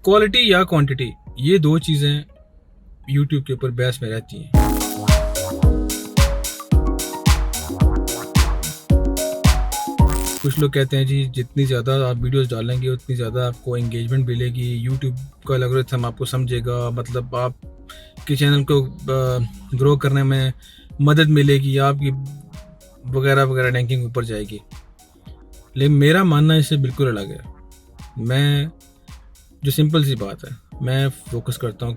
Quality या quantity, ये दो चीज़ें यूट्यूब के ऊपर बहस में रहती हैं। कुछ लोग कहते हैं जी जितनी ज़्यादा आप वीडियोस डालेंगे उतनी ज़्यादा आपको एंगेजमेंट मिलेगी, यूट्यूब का एल्गोरिथम आपको समझेगा, मतलब आपके चैनल को ग्रो करने में मदद मिलेगी, आपकी वगैरह वगैरह रैंकिंग ऊपर जाएगी। लेकिन मेरा मानना इससे बिल्कुल अलग है। मैं जो सिंपल सी बात है, मैं फोकस करता हूँ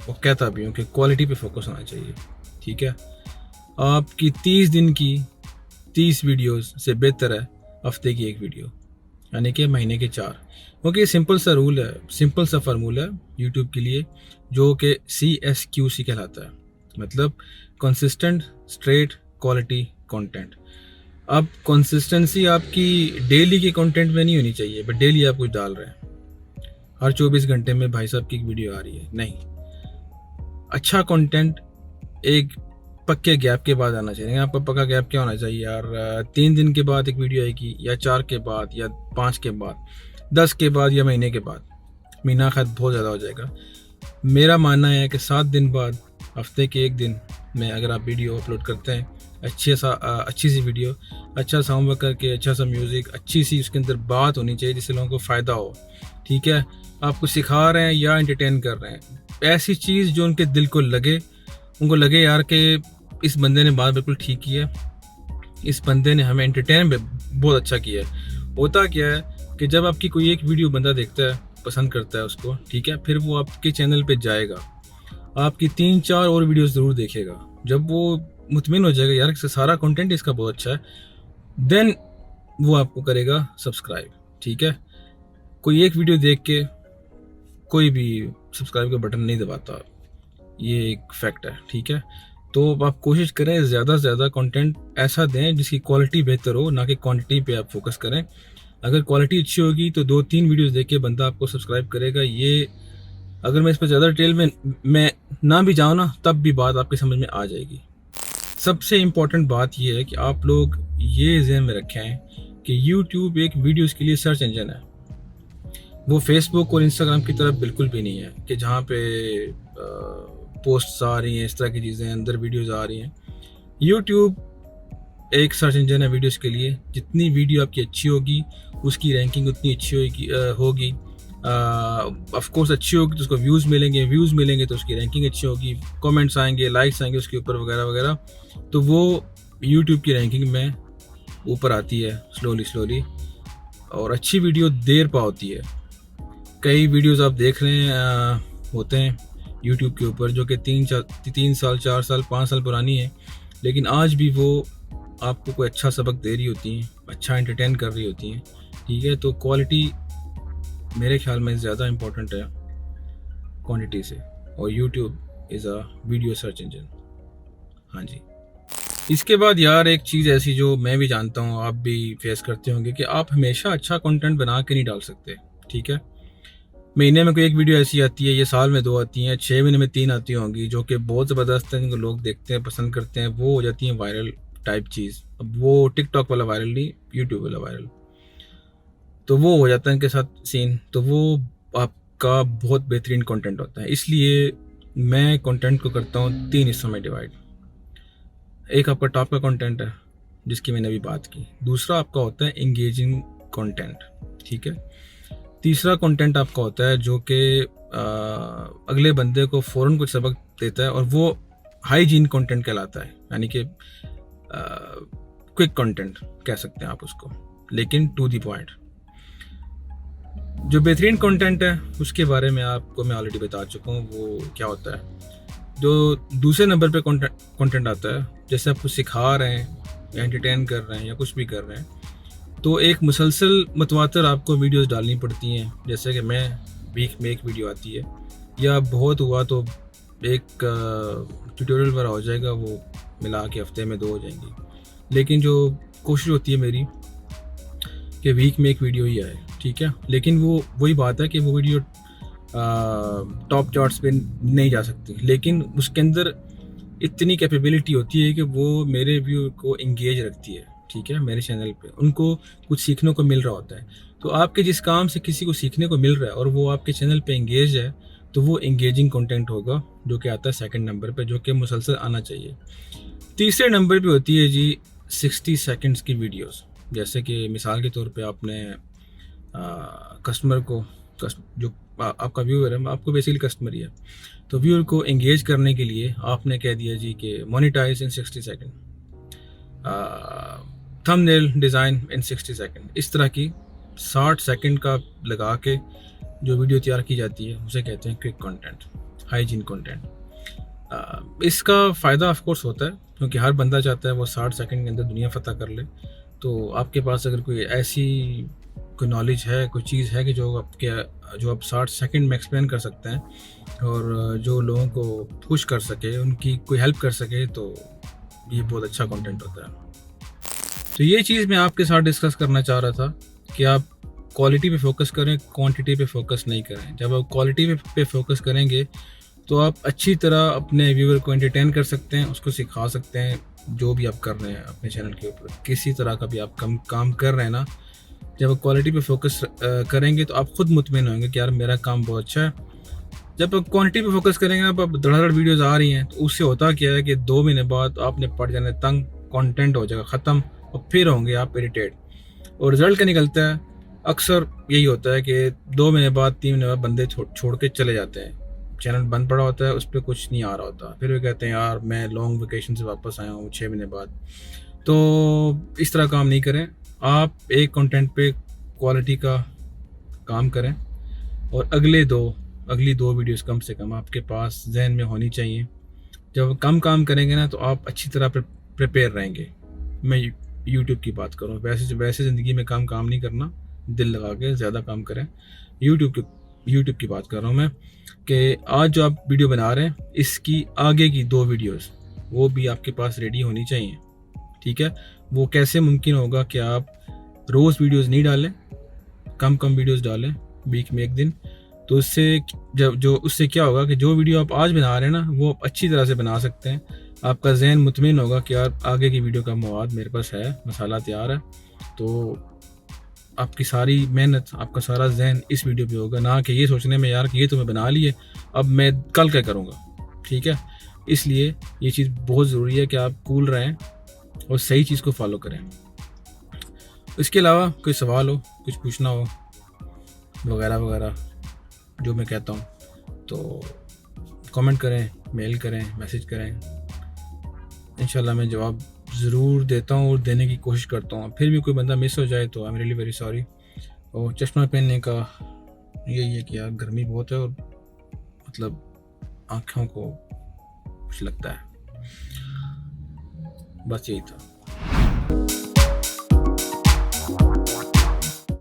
और कहता भी हूँ कि क्वालिटी पे फोकस होना चाहिए। ठीक है, आपकी 30 दिन की 30 वीडियोस से बेहतर है हफ्ते की एक वीडियो, यानी कि महीने के 4। क्योंकि ये सिंपल सा रूल है, सिंपल सा फार्मूला है यूट्यूब के लिए, जो कि CSQC कहलाता है, मतलब कंसिस्टेंट, स्ट्रेट, क्वालिटी, कंटेंट। अब कंसिस्टेंसी आपकी डेली के कंटेंट में नहीं होनी चाहिए, बट डेली आप कुछ डाल रहे हैं, हर 24 घंटे में भाई साहब की एक वीडियो आ रही है, नहीं। अच्छा कंटेंट एक पक्के गैप के बाद आना चाहिए। आपका पक्का गैप क्या होना चाहिए यार, 3 दिन के बाद एक वीडियो आएगी, या 4 के बाद, या 5 के बाद, 10 के बाद, या महीने के बाद। महीना खैर बहुत ज़्यादा हो जाएगा। मेरा मानना है कि 7 दिन बाद, हफ्ते के एक दिन में अगर आप वीडियो अपलोड करते हैं, अच्छी सी वीडियो, अच्छा साउंड वर्क करके, अच्छा सा म्यूज़िक, अच्छी सी उसके अंदर बात होनी चाहिए जिससे लोगों को फ़ायदा हो। ठीक है, आपको सिखा रहे हैं या एंटरटेन कर रहे हैं, ऐसी चीज़ जो उनके दिल को लगे, उनको लगे यार कि इस बंदे ने बात बिल्कुल ठीक की है, इस बंदे ने हमें एंटरटेन बहुत अच्छा किया है। होता क्या है कि जब आपकी कोई एक वीडियो बंदा देखता है, पसंद करता है उसको, ठीक है, फिर वो आपके चैनल पे जाएगा, आपकी 3-4 और वीडियोस ज़रूर देखेगा। जब वो मुतमिन हो जाएगा यार कि सारा कंटेंट इसका बहुत अच्छा है, देन वो आपको करेगा सब्सक्राइब। ठीक है, कोई एक वीडियो देख के कोई भी सब्सक्राइब का बटन नहीं दबाता, ये एक फैक्ट है। ठीक है, तो आप कोशिश करें ज़्यादा से ज़्यादा कंटेंट ऐसा दें जिसकी क्वालिटी बेहतर हो, ना कि क्वांटिटी पे आप फोकस करें। अगर क्वालिटी अच्छी होगी तो 2-3 वीडियोस देख के बंदा आपको सब्सक्राइब करेगा। ये अगर मैं इस पर ज़्यादा डिटेल में मैं ना भी जाऊँ ना, तब भी बात आपकी समझ में आ जाएगी। सबसे इम्पॉर्टेंट बात यह है कि आप लोग ये ज़हन में रखें कि यूट्यूब एक वीडियोज़ के लिए सर्च इंजन है, वो फेसबुक और इंस्टाग्राम की तरफ बिल्कुल भी नहीं है कि जहाँ पे पोस्ट्स आ रही हैं, इस तरह की चीज़ें, अंदर वीडियोस आ रही हैं। यूट्यूब एक सर्च इंजन है वीडियोस के लिए। जितनी वीडियो आपकी अच्छी होगी उसकी रैंकिंग उतनी अच्छी होगी। ऑफ कोर्स अच्छी होगी तो उसको व्यूज़ मिलेंगे तो उसकी रैंकिंग अच्छी होगी, कमेंट्स आएंगे, लाइक्स आएंगे उसके ऊपर वगैरह वगैरह, तो वो यूट्यूब की रैंकिंग में ऊपर आती है स्लोली। और अच्छी वीडियो देर पा होती है। कई वीडियोस आप देख रहे हैं होते हैं यूट्यूब के ऊपर जो कि 3 साल, 4 साल, 5 साल पुरानी है, लेकिन आज भी वो आपको कोई अच्छा सबक दे रही होती हैं, अच्छा एंटरटेन कर रही होती हैं। ठीक है, तो क्वालिटी मेरे ख्याल में ज़्यादा इम्पोर्टेंट है क्वांटिटी से, और YouTube is a video search engine. हाँ जी। इसके बाद यार एक चीज़ ऐसी जो मैं भी जानता हूँ, आप भी फेस करते होंगे, कि आप हमेशा अच्छा कंटेंट बना के नहीं डाल सकते। ठीक है, महीने में कोई एक वीडियो ऐसी आती है, ये साल में 2 आती हैं, 6 महीने में 3 आती होंगी, जो कि बहुत ज़बरदस्त है, जिनको लोग देखते हैं, पसंद करते हैं, वो हो जाती हैं वायरल टाइप चीज़। अब वो टिकटॉक वाला वायरल नहीं, यूट्यूब वाला वायरल, तो वो हो जाता है इनके साथ सीन। तो वो आपका बहुत बेहतरीन कंटेंट होता है। इसलिए मैं कंटेंट को करता हूँ 3 हिस्सों में डिवाइड। एक आपका टॉप का कंटेंट है जिसकी मैंने अभी बात की, दूसरा आपका होता है एंगेजिंग कंटेंट। ठीक है, तीसरा कंटेंट आपका होता है जो कि अगले बंदे को फ़ौरन कुछ सबक देता है, और वो हाइजीन कंटेंट कहलाता है, यानी कि क्विक कंटेंट कह सकते हैं आप उसको, लेकिन टू द पॉइंट। जो बेहतरीन कंटेंट है उसके बारे में आपको मैं ऑलरेडी बता चुका हूँ, वो क्या होता है। जो दूसरे नंबर पे कंटेंट आता है, जैसे आप कुछ सिखा रहे हैं या एंटरटेन कर रहे हैं या कुछ भी कर रहे हैं, तो एक मुसलसल मतवातर आपको वीडियोस डालनी पड़ती हैं। जैसे कि मैं वीक में एक वीडियो आती है, या बहुत हुआ तो एक ट्यूटोरियल वगैरह हो जाएगा, वो मिला के हफ्ते में 2 हो जाएंगी। लेकिन जो कोशिश होती है मेरी कि वीक में एक वीडियो ही आए। ठीक है, लेकिन वो वही बात है कि वो वीडियो टॉप चार्ट्स पे नहीं जा सकती, लेकिन उसके अंदर इतनी कैपेबिलिटी होती है कि वो मेरे व्यू को इंगेज रखती है। ठीक है, मेरे चैनल पे उनको कुछ सीखने को मिल रहा होता है। तो आपके जिस काम से किसी को सीखने को मिल रहा है और वो आपके चैनल पे एंगेज है, तो वो एंगेजिंग कंटेंट होगा, जो कि आता है सेकंड नंबर पे, जो कि मुसलसल आना चाहिए। तीसरे नंबर पे होती है जी 60 सेकंड्स की वीडियोस। जैसे कि मिसाल के तौर पे आपने कस्टमर को जो आपका व्यूअर है, आपको बेसिकली कस्टमर ही है, तो व्यूअर को एंगेज करने के लिए आपने कह दिया जी कि monetise in 60 second, thumbnail design in 60 second. इस तरह की 60 सेकंड का लगा के जो वीडियो तैयार की जाती है उसे कहते हैं क्विक कंटेंट, हाइजीन कंटेंट। इसका फ़ायदा ऑफ कोर्स होता है, क्योंकि हर बंदा चाहता है वो 60 सेकंड के अंदर दुनिया फतह कर ले। तो आपके पास अगर कोई ऐसी कोई नॉलेज है, कोई चीज़ है कि जो आप 60 सेकंड में एक्सप्लेन कर सकते हैं और जो लोगों को पुश कर सके, उनकी कोई हेल्प कर सके, तो ये बहुत अच्छा कंटेंट होता है। तो ये चीज़ मैं आपके साथ डिस्कस करना चाह रहा था कि आप क्वालिटी पे फोकस करें, क्वांटिटी पे फोकस नहीं करें। जब आप क्वालिटी पे फोकस करेंगे तो आप अच्छी तरह अपने व्यूअर को एंटरटेन कर सकते हैं, उसको सिखा सकते हैं। जो भी आप कर रहे हैं अपने चैनल के ऊपर, किसी तरह का भी आप काम कर रहे हैं ना, जब आप क्वालिटी पे फोकस करेंगे तो आप खुद मुतमिन होंगे कि यार मेरा काम बहुत अच्छा है। जब आप क्वांटिटी पे फोकस करेंगे ना, अब धड़ाधड़ वीडियोस आ रही हैं, तो उससे होता क्या है कि 2 महीने बाद आपने पड़ जाना तंग, कंटेंट हो जाएगा ख़त्म, और फिर होंगे आप इरिटेट। और रिजल्ट क्या निकलता है, अक्सर यही होता है कि 2 महीने बाद, 3 महीने बाद बंदे छोड़ के चले जाते हैं। चैनल बंद पड़ा होता है, उस पर कुछ नहीं आ रहा होता, फिर वे कहते हैं यार मैं लॉन्ग वेकेशन से वापस आया हूँ 6 महीने बाद। तो इस तरह काम नहीं करें। आप एक कंटेंट पे क्वालिटी का काम करें, और अगली दो वीडियोस कम से कम आपके पास जहन में होनी चाहिए। जब कम काम करेंगे ना, तो आप अच्छी तरह प्रिपेयर रहेंगे। मैं यूट्यूब की बात करूँ, वैसे ज़िंदगी में काम नहीं करना, दिल लगा के ज़्यादा काम करें। यूट्यूब की बात कर रहा हूँ मैं, कि आज जो आप वीडियो बना रहे हैं, इसकी आगे की 2 वीडियोस वो भी आपके पास रेडी होनी चाहिए। ठीक है, वो कैसे मुमकिन होगा कि आप रोज़ वीडियोस नहीं डालें, कम वीडियोस डालें, वीक में 1 दिन। तो उससे क्या होगा कि जो वीडियो आप आज बना रहे हैं ना, वो आप अच्छी तरह से बना सकते हैं। आपका जहन मुतमिन होगा कि यार आगे की वीडियो का मवाद मेरे पास है, मसाला तैयार है। तो आपकी सारी मेहनत, आपका सारा जहन इस वीडियो पे होगा, ना कि ये सोचने में यार कि ये तो मैं बना लिए, अब मैं कल क्या करूँगा। ठीक है, इसलिए ये चीज़ बहुत ज़रूरी है कि आप कूल रहें और सही चीज़ को फॉलो करें। इसके अलावा कोई सवाल हो, कुछ पूछना हो, वगैरह वगैरह जो मैं कहता हूँ, तो कमेंट करें, मेल करें, मैसेज करें। इंशाल्लाह मैं जवाब ज़रूर देता हूँ और देने की कोशिश करता हूँ। फिर भी कोई बंदा मिस हो जाए तो I am really very sorry. और चश्मा पहनने का यही है कि यार गर्मी बहुत है और मतलब आँखों को कुछ लगता है। बस यही था।